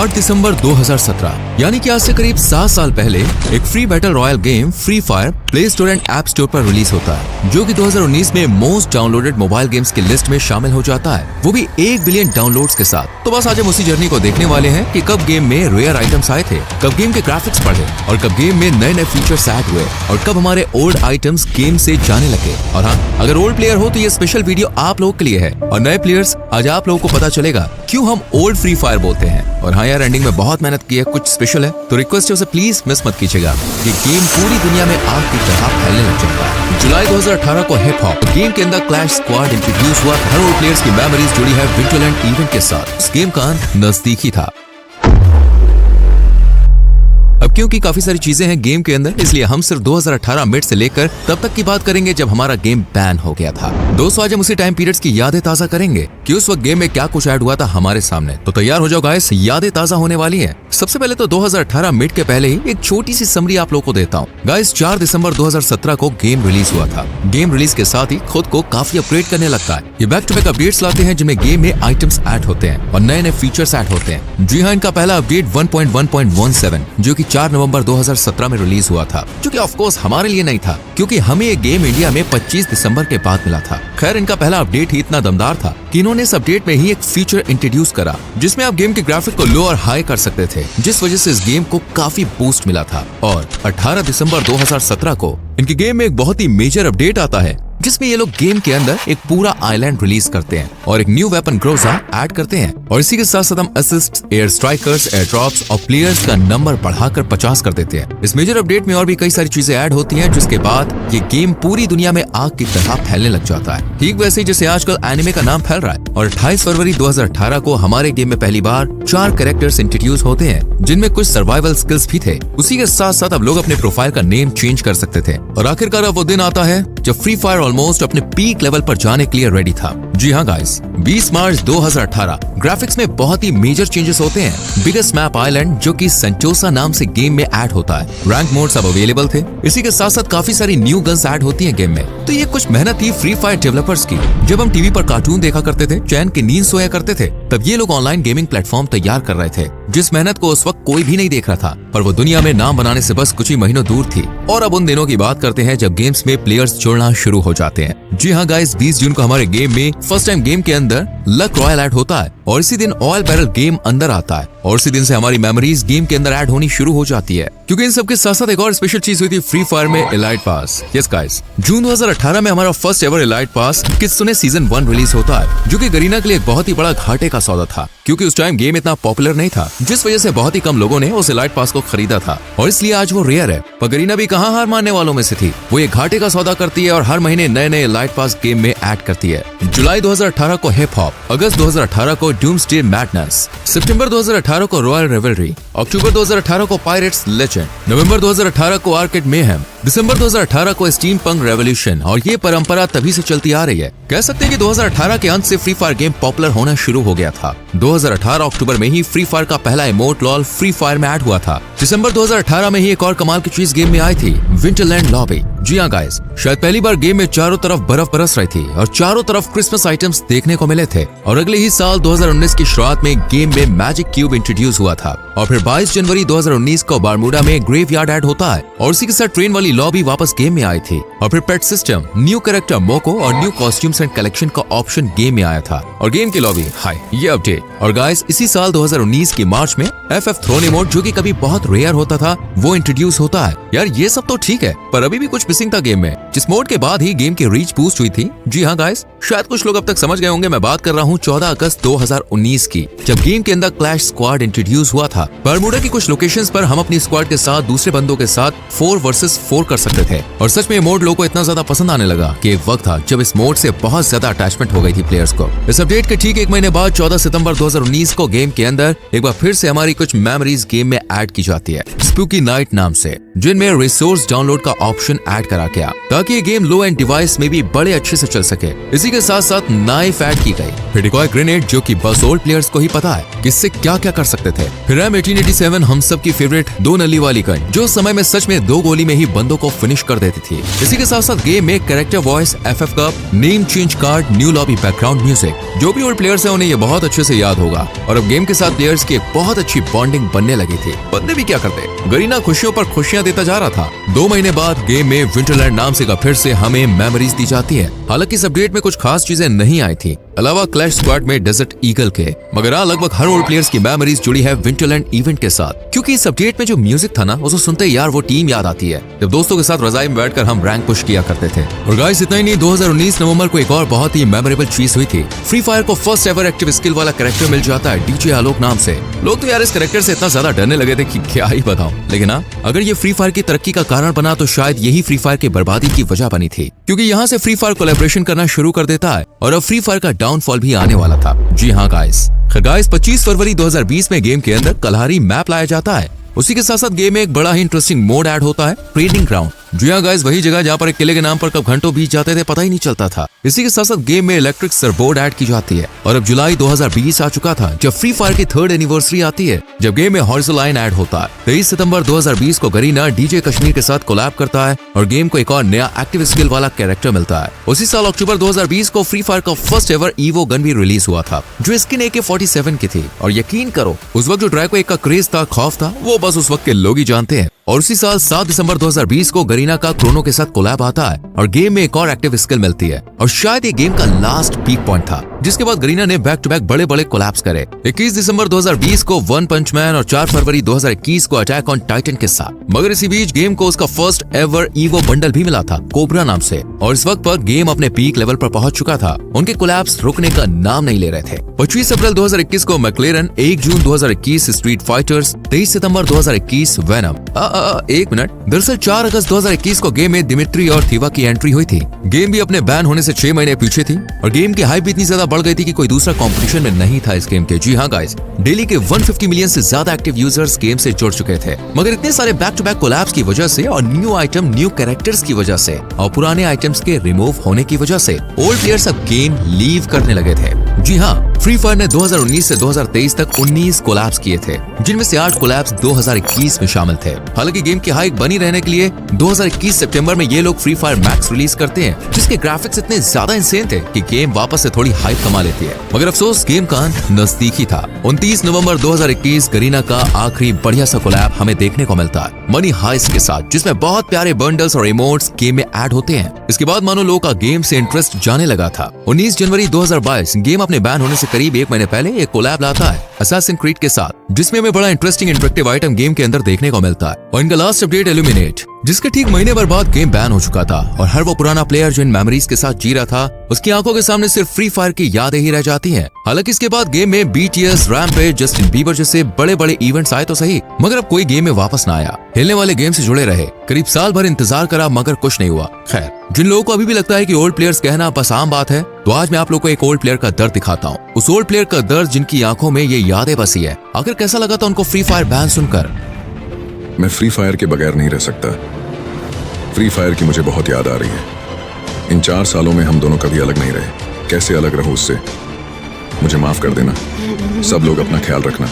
8 दिसंबर 2017 यानी कि आज से करीब 7 साल पहले एक free battle royal game free fire play store and app store पर रिलीज होता है, जो कि 2019 में मोस्ट डाउनलोडेड मोबाइल गेम्स की लिस्ट में शामिल हो जाता है, वो भी 1 बिलियन डाउनलोड्स के साथ। तो बस आज हम उसी जर्नी को देखने वाले हैं कि कब गेम में रेयर आइटम्स आए थे, कब गेम के ग्राफिक्स बढ़े और कब गेम में नए नए फीचर्स ऐड हुए और कब हमारे ओल्ड आइटम्स गेम से जाने लगे। और हाँ, अगर ओल्ड प्लेयर हो तो ये स्पेशल वीडियो आप लोगों के लिए है, और नए प्लेयर्स आज आप लोगों को पता चलेगा क्यों हम ओल्ड फ्री फायर बोलते हैं। और हाँ यार, एंडिंग में बहुत मेहनत की है, कुछ स्पेशल है, तो रिक्वेस्ट है उसे प्लीज मिस मत कीजिएगा। ये गेम पूरी दुनिया में आग की तरह फैलने लग जाता है। जुलाई 2018 को हिप हॉप गेम के अंदर क्लैश स्क्वाड इंट्रोड्यूस हुआ। हर ओल्ड प्लेयर्स की मेमोरीज जुड़ी है विंटरलैंड इवेंट के साथ। इस गेम का नजदीकी था। अब क्योंकि काफी सारी चीजें हैं गेम के अंदर, इसलिए हम सिर्फ 2018 मिड से लेकर तब तक की बात करेंगे जब हमारा गेम बैन हो गया था। दोस्तों, आज हम उसी टाइम पीरियड्स की यादें ताजा करेंगे कि उस वक्त गेम में क्या कुछ ऐड हुआ था हमारे सामने। तो तैयार हो जाओ गाइस, यादें ताजा होने वाली हैं। सबसे पहले तो 2018 मिड के पहले ही एक छोटी सी समरी आप लोगों को देता हूँ। गाइस, 4 दिसंबर 2017 को गेम रिलीज हुआ था। गेम रिलीज के साथ ही खुद को काफी अपग्रेड करने लगता है। ये बैक टू बैक अपडेट्स लाते हैं जिनमें गेम में आइटम्स ऐड होते हैं और नए नए फीचर्स ऐड होते हैं। जी हाँ, इनका पहला अपडेट 1.1.17 जो कि 4 नवंबर 2017 में रिलीज हुआ था, जो कि ऑफ कोर्स हमारे लिए नहीं था क्योंकि हमें ये गेम इंडिया में 25 दिसंबर के बाद मिला था। खैर, इनका पहला अपडेट ही इतना दमदार था कि इन्होंने इस अपडेट में ही एक फीचर इंट्रोड्यूस करा जिसमें आप गेम के ग्राफिक को लो और हाई कर सकते थे, जिस वजह से इस गेम को काफी बूस्ट मिला था। और 18 दिसंबर 2017 को इनके गेम में एक बहुत ही मेजर अपडेट आता है जिसमें ये लोग गेम के अंदर एक पूरा आइलैंड रिलीज करते हैं और एक न्यू वेपन ग्रोजा ऐड करते हैं। और इसी के साथ साथ हम assist, air strikers, air drops और प्लेयर्स का नंबर बढ़ाकर 50 कर देते हैं। इस मेजर अपडेट में और भी कई सारी चीजें ऐड होती हैं, जिसके बाद ये गेम पूरी दुनिया में आग की तरह फैलने लग जाता है, ठीक वैसे ही जैसे आजकल एनिमे का नाम फैल रहा है। और 28 फरवरी 2018 को हमारे गेम में पहली बार 4 कैरेक्टर्स इंट्रोड्यूस होते हैं जिनमें कुछ सर्वाइवल स्किल्स भी थे। उसी के साथ साथ अब लोग अपने प्रोफाइल का नेम चेंज कर सकते थे। और आखिरकार अब वो दिन आता है जब फ्री फायर ऑलमोस्ट अपने पीक लेवल पर जाने के लिए रेडी था। जी हाँ गाइस, 20 मार्च 2018 ग्राफिक्स में बहुत ही मेजर चेंजेस होते हैं। बिगेस्ट मैप आइलैंड जो कि सेंटोसा नाम से गेम में ऐड होता है। रैंक मोड्स अब अवेलेबल थे। इसी के साथ साथ काफी सारी न्यू गन्स ऐड होती हैं गेम में। तो ये कुछ मेहनत थी फ्री फायर डेवलपर्स की। जब हम टीवी पर कार्टून देखा करते थे, चैन की नींद सोया करते थे, तब ये लोग ऑनलाइन गेमिंग प्लेटफॉर्म तैयार कर रहे थे, जिस मेहनत को उस वक्त कोई भी नहीं देख रहा था, पर वो दुनिया में नाम बनाने से बस कुछ ही महीनों दूर थी। और अब उन दिनों की बात करते हैं जब गेम्स में प्लेयर्स जुड़ना शुरू हो जाते हैं। जी हाँ गाइस, 20 जून को हमारे गेम में फर्स्ट टाइम गेम के अंदर लक रॉयल ऐड होता है और इसी दिन ऑयल बैरल गेम अंदर आता है और इसी दिन से हमारी मेमोरीज गेम के अंदर ऐड होनी शुरू हो जाती है। क्योंकि इन सबके साथ साथ एक और स्पेशल चीज हुई थी फ्री फायर में, एलाइट पास। यस गाइस, जून 2018 में हमारा फर्स्ट एवर एलाइट पास कित्सुने सीजन 1 रिलीज होता है, जो कि गरीना के लिए एक बहुत ही बड़ा घाटे का सौदा था क्योंकि उस टाइम गेम इतना पॉपुलर नहीं था, जिस वजह से बहुत ही कम लोगों ने उस एलाइट पास को खरीदा था और इसलिए आज वो रेयर है। पर गरीना भी कहाँ हार मानने वालों में से थी। वो ये घाटे का सौदा करती है और हर महीने नए नए एलाइट पास गेम में ऐड करती है। जुलाई 2018 को हिप हॉप, अगस्त 2018 को डूम्सडे मैडनेस, सितंबर 2018 को रॉयल रेवलरी, अक्टूबर 2018 को पायरेट्स लेजेंड, नवंबर 2018 को आर्केड मेहम, दिसंबर 2018 को स्टीम पंक रेवोल्यूशन। और ये परंपरा तभी से चलती आ रही है। कह सकते हैं कि 2018 के अंत से फ्री फायर गेम पॉपुलर होना शुरू हो गया था। 2018 अक्टूबर में ही फ्री फायर का पहला इमोट लॉल फ्री फायर में ऐड हुआ था। दिसंबर 2018 में ही एक और कमाल की चीज गेम में आई थी, विंटरलैंड लॉबी। जी हाँ गाइस, शायद पहली बार गेम में चारों तरफ बर्फ बरस रही थी और चारों तरफ क्रिसमस आइटम्स देखने को मिले थे। और अगले ही साल 2019 की शुरुआत में गेम में मैजिक क्यूब इंट्रोड्यूस हुआ था और फिर 22 जनवरी 2019 को बारमूडा में ग्रेवयार्ड ऐड होता है और इसी के साथ ट्रेन वाली लॉबी वापस गेम में आई थी। और फिर पेट सिस्टम, न्यू कैरेक्टर मोको और न्यू कॉस्ट्यूम्स एंड कलेक्शन का ऑप्शन गेम में आया था और गेम की लॉबी हाय ये अपडेट। और गाइस, इसी साल 2019 की मार्च में FF थ्रोन इमोट, जो कि कभी बहुत रेयर होता था, वो इंट्रोड्यूस होता है। यार ये सब तो ठीक है, पर अभी भी कुछ मिसिंग था गेम में, जिस मोड के बाद ही गेम की रीच बूस्ट हुई थी। जी हाँ गाइस, शायद कुछ लोग अब तक समझ गए होंगे, मैं बात कर रहा हूँ 14 अगस्त 2019 की, जब गेम के अंदर क्लैश स्क्वाड इंट्रोड्यूस हुआ था। बरमूडा की कुछ लोकेशंस पर हम अपनी स्क्वाड के साथ दूसरे बंदों के साथ 4 वर्सेस 4 कर सकते थे और सच में मोड लोगों को इतना ज्यादा पसंद आने लगा कि एक वक्त था जब इस मोड से बहुत ज्यादा अटैचमेंट हो गई थी प्लेयर्स को। इस अपडेट के ठीक 1 महीने बाद 14 सितंबर 2019 को गेम के अंदर एक बार फिर से हमारी कुछ मेमोरीज गेम में ऐड की जाती है, स्पूकी नाइट नाम से। जिनमें रिसोर्स डाउनलोड का ऑप्शन ऐड करा गया ताकि ये गेम लो एंड डिवाइस में भी बड़े अच्छे से चल सके। इसी के साथ साथ नाइफ ऐड की गई, फिर डिकॉय ग्रेनेड जो कि बस ओल्ड प्लेयर्स को ही पता है कि इससे क्या क्या कर सकते थे। फिर रैम 1887 हम सब की फेवरेट 2 नली वाली गन जो उस समय में सच में 2 गोली में ही बंदों को फिनिश कर देती थी। इसी के साथ साथ गेम में character voice, FF cup, name change card, new lobby, background music. जो भी ओल्ड प्लेयर्स है उन्हें ये बहुत अच्छे से याद होगा। और अब गेम के साथ प्लेयर्स की एक बहुत अच्छी बॉन्डिंग बनने लगी थी। बंदे भी क्या करते, गरीना खुशियों पर खुशियां देता जा रहा था। 2 महीने बाद गेम में विंटरलैंड नाम से फिर से हमें मेमोरीज दी जाती है। हालांकि इस अपडेट में कुछ खास चीजें नहीं आई थी अलावा क्लैश स्क्वाड में डेजर्ट ईगल के, मगर लगभग हर ओल्ड प्लेयर्स की मेमोरीज जुड़ी है विंटरलैंड इवेंट के साथ। क्योंकि इस अपडेट में जो म्यूजिक था ना, उसको सुनते यार वो टीम याद आती है जब दोस्तों के साथ रजाई में बैठकर हम रैंक पुश किया करते थे। और गाइस इतना ही नहीं, 2019 नवंबर को एक और बहुत ही मेमोरेबल चीज हुई थी। फ्री फायर को फर्स्ट एवर एक्टिव स्किल वाला कैरेक्टर मिल जाता है डीजे आलोक नाम से। लोग तो यार इस कैरेक्टर से इतना ज्यादा डरने लगे थे कि क्या ही बताऊं। लेकिन हाँ, अगर ये फ्री फायर की तरक्की का कारण बना तो शायद यही फ्री फायर की बर्बादी की वजह बनी थी। क्योंकि यहाँ से फ्री फायर कोलैबोरेशन करना शुरू कर देता है और अब फ्री फायर का डाउनफॉल भी आने वाला था। जी हाँ गाइस, 25 फरवरी 2020 में गेम के अंदर कल्हारी मैप लाया जाता है। उसी के साथ साथ गेम में एक बड़ा ही इंटरेस्टिंग मोड ऐड होता है, ट्रेडिंग ग्राउंड। जी हाँ गाइस, वही जगह जहाँ पर एक किले के नाम पर कब घंटों बीत जाते थे पता ही नहीं चलता था। इसी के साथ साथ गेम में इलेक्ट्रिक सरबोर्ड ऐड की जाती है। और अब जुलाई 2020 आ चुका था जब फ्री फायर की 3rd एनिवर्सरी आती है, जब गेम में हॉरिजॉन्टल लाइन ऐड होता है। 23 सितंबर 2020 को गरीना डीजे कश्मीर के साथ कोलैब करता है और गेम को एक और नया एक्टिव स्किल वाला कैरेक्टर मिलता है। उसी साल अक्टूबर 2020 को फ्री फायर का फर्स्ट एवर ईवो गन भी रिलीज हुआ था जो स्किन AK-47 की थी। और यकीन करो, उस वक्त जो ड्रैगो एक का क्रेज था, खौफ था, वो बस उस वक्त के लोग ही जानते हैं। और उसी साल 7 दिसंबर 2020 को गरीना का क्रोनो के साथ कोलैब आता है और गेम में एक और एक्टिव स्किल मिलती है। और शायद ये गेम का लास्ट पीक पॉइंट था, जिसके बाद गरीना ने बैक टू बैक बड़े बड़े कोलैब्स करे। 21 दिसंबर 2020 को वन पंच मैन और 4 फरवरी 2021 को अटैक ऑन टाइटन के साथ। मगर इसी बीच गेम को उसका फर्स्ट एवर ईवो बंडल भी मिला था कोबरा नाम से। और इस वक्त पर गेम अपने पीक लेवल पर पहुंच चुका था। उनके कोलैब्स रुकने का नाम नहीं ले रहे थे। 25 अप्रैल 2021 को मैक्लेरन, 1 जून 2021 स्ट्रीट फाइटर्स, 23 सितंबर 2021 वेनम। एक मिनट, दरअसल 4 अगस्त 2021 को गेम में दिमित्री और थीवा की एंट्री हुई थी। गेम भी अपने बैन होने से 6 महीने पीछे थी और गेम की हाइप इतनी ज्यादा बढ़ गई थी कि कोई दूसरा कंपटीशन में नहीं था इस गेम के। जी हाँ गाइस, डेली के 150 मिलियन से ज्यादा एक्टिव यूजर्स गेम से जुड़ चुके थे। मगर इतने सारे बैक टू बैक कोलैब्स की वजह से और न्यू आइटम, न्यू कैरेक्टर्स की वजह से और पुराने आइटम्स के रिमूव होने की वजह से ओल्ड प्लेयर्स अब गेम लीव करने लगे थे। जी हाँ, फ्री फायर ने 2019 से 2023 तक 19 कोलैब्स किए थे, जिनमें से 8 कोलैब्स 2021 में शामिल थे। हालांकि गेम की हाइप बनी रहने के लिए 2021 सितंबर में ये लोग फ्री फायर मैक्स रिलीज करते हैं, जिसके ग्राफिक्स इतने ज्यादा इंसेन थे कि गेम वापस से थोड़ी हाइप कमा लेती है। मगर अफसोस गेम का अंत नजदीक ही था। 29 नवंबर 2021 गरीना का आखिरी बढ़िया सा कोलैब हमें देखने को मिलता है मनी हाइस्ट के साथ, जिसमें बहुत प्यारे बंडल्स और इमोट्स गेम में ऐड होते हैं। इसके बाद मानो लोगों का गेम से इंटरेस्ट जाने लगा था। 19 जनवरी 2022 गेम अपने बैन होने से करीब 1 महीने पहले एक कोलैब लाता है असैसिन क्रीड के साथ, जिसमें हमें बड़ा इंटरेस्टिंग इंटरेक्टिव आइटम गेम के अंदर देखने को मिलता है। और इनका लास्ट अपडेट इल्यूमिनेट, जिसके ठीक महीने भर बाद गेम बैन हो चुका था और हर वो पुराना प्लेयर जो इन मेमोरीज के साथ जी रहा था, उसकी आंखों के सामने सिर्फ फ्री फायर की यादें ही रह जाती हैं। हालांकि इसके बाद गेम में BTS, रैम्पेज, जस्टिन बीबर जैसे बड़े बड़े इवेंट्स आए तो सही, मगर अब कोई गेम में वापस ना आया। खेलने वाले गेम से जुड़े रहे, करीब साल भर इंतजार करा मगर कुछ नहीं हुआ। खैर, जिन लोगों को अभी भी लगता है कि ओल्ड प्लेयर्स कहना बस आम बात है, तो आज मैं आप लोगों को एक ओल्ड प्लेयर का दर्द दिखाता हूँ। उस ओल्ड प्लेयर का दर्द जिनकी आंखों में ये यादें बसी है। आखिर कैसा लगा था उनको फ्री फायर बैन सुनकर? मैं फ्री फायर के बगैर नहीं रह सकता। फ्री फायर की मुझे बहुत याद आ रही है। इन 4 सालों में हम दोनों कभी अलग नहीं रहे। कैसे अलग रहूं उससे? मुझे माफ कर देना। सब लोग अपना ख्याल रखना।